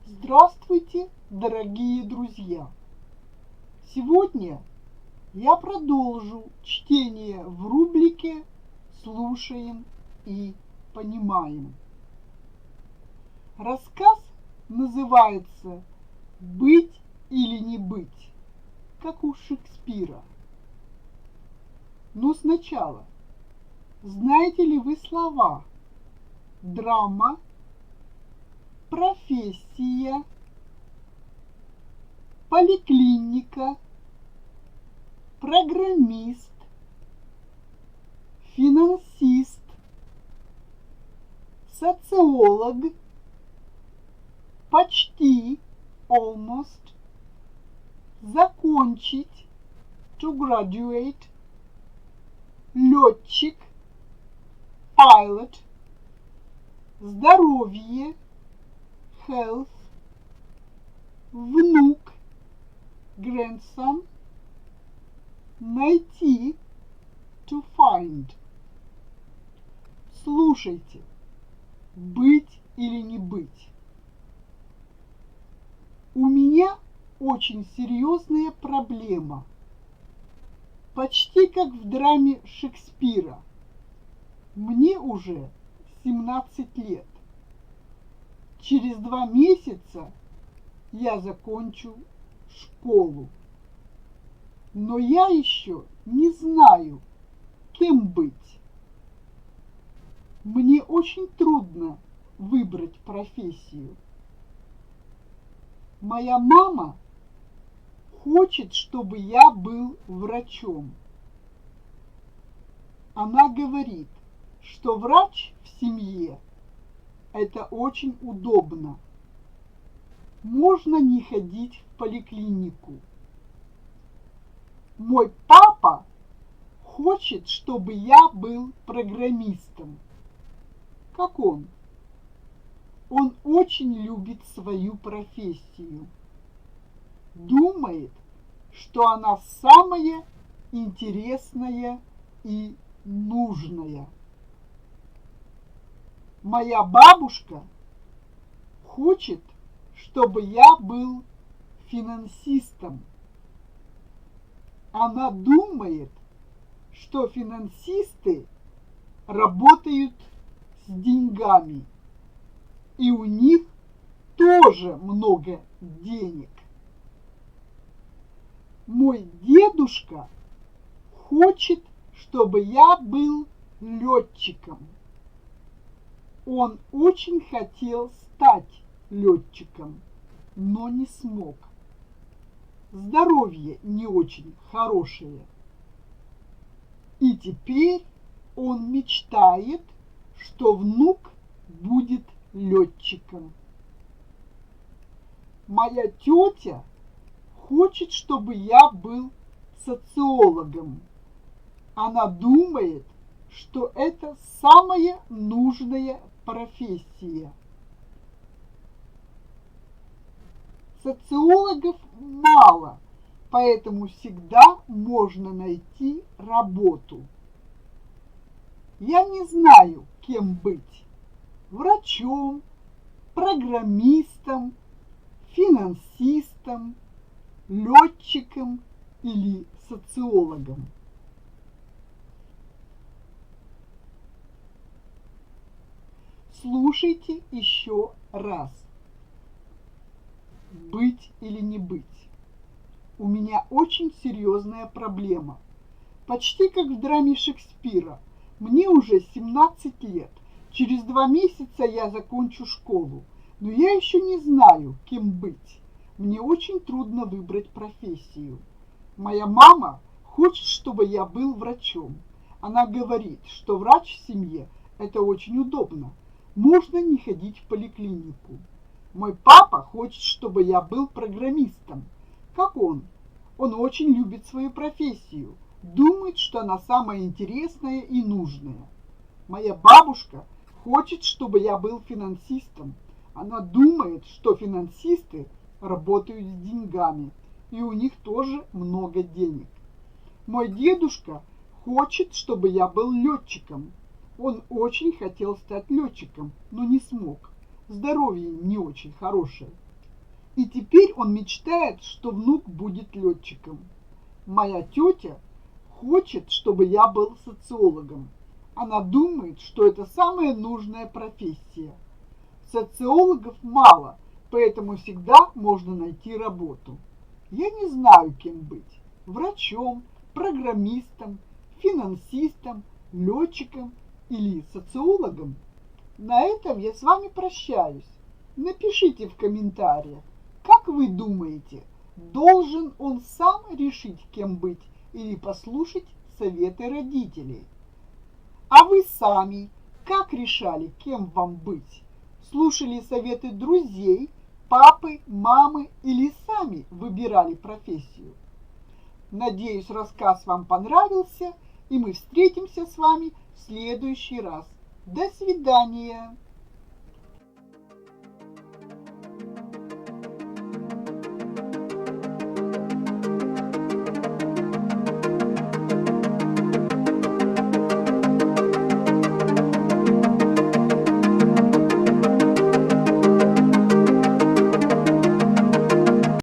Здравствуйте, дорогие друзья! Сегодня я продолжу чтение в рубрике «Слушаем и понимаем». Рассказ называется «Быть или не быть», как у Шекспира. Но сначала, знаете ли вы слова драма, профессия, поликлиника, программист, финансист, социолог, почти, almost, закончить, to graduate, летчик, pilot, здоровье, health, внук, grandson, найти, to find. Слушайте, быть или не быть. У меня очень серьезная проблема. Почти как в драме Шекспира. Мне уже 17 лет. Через 2 месяца я закончу школу. Но я еще не знаю, кем быть. Мне очень трудно выбрать профессию. Моя мама хочет, чтобы я был врачом. Она говорит, что врач в семье – это очень удобно. Можно не ходить в поликлинику. Мой папа хочет, чтобы я был программистом. Как он? Он очень любит свою профессию. Думает, что она самая интересная и нужная. Моя бабушка хочет, чтобы я был финансистом. Она думает, что финансисты работают с деньгами, и у них тоже много денег. Мой дедушка хочет, чтобы я был летчиком. Он очень хотел стать летчиком, но не смог. Здоровье не очень хорошее. И теперь он мечтает, что внук будет летчиком. Моя тетя хочет, чтобы я был социологом. Она думает, что это самая нужная профессия. Социологов мало, поэтому всегда можно найти работу. Я не знаю, кем быть. Врачом, программистом, финансистом, летчиком или социологом. Слушайте еще раз. Быть или не быть. У меня очень серьезная проблема. Почти как в драме Шекспира. Мне уже 17 лет. Через 2 месяца я закончу школу. Но я еще не знаю, кем быть. Мне очень трудно выбрать профессию. Моя мама хочет, чтобы я был врачом. Она говорит, что врач в семье – это очень удобно. Можно не ходить в поликлинику. Мой папа хочет, чтобы я был программистом. Как он? Он очень любит свою профессию. Думает, что она самая интересная и нужная. Моя бабушка хочет, чтобы я был финансистом. Она думает, что финансисты работают с деньгами, и у них тоже много денег. Мой дедушка хочет, чтобы я был летчиком. Он очень хотел стать летчиком, но не смог. Здоровье не очень хорошее. И теперь он мечтает, что внук будет летчиком. Моя тетя хочет, чтобы я был социологом. Она думает, что это самая нужная профессия. Социологов мало, поэтому всегда можно найти работу. Я не знаю, кем быть. Врачом, программистом, финансистом, летчиком или социологом. На этом я с вами прощаюсь. Напишите в комментариях, как вы думаете, должен он сам решить, кем быть, или послушать советы родителей? А вы сами как решали, кем вам быть? Слушали советы друзей, папы, мамы или сами выбирали профессию? Надеюсь, рассказ вам понравился, и мы встретимся с вами в следующий раз. До свидания!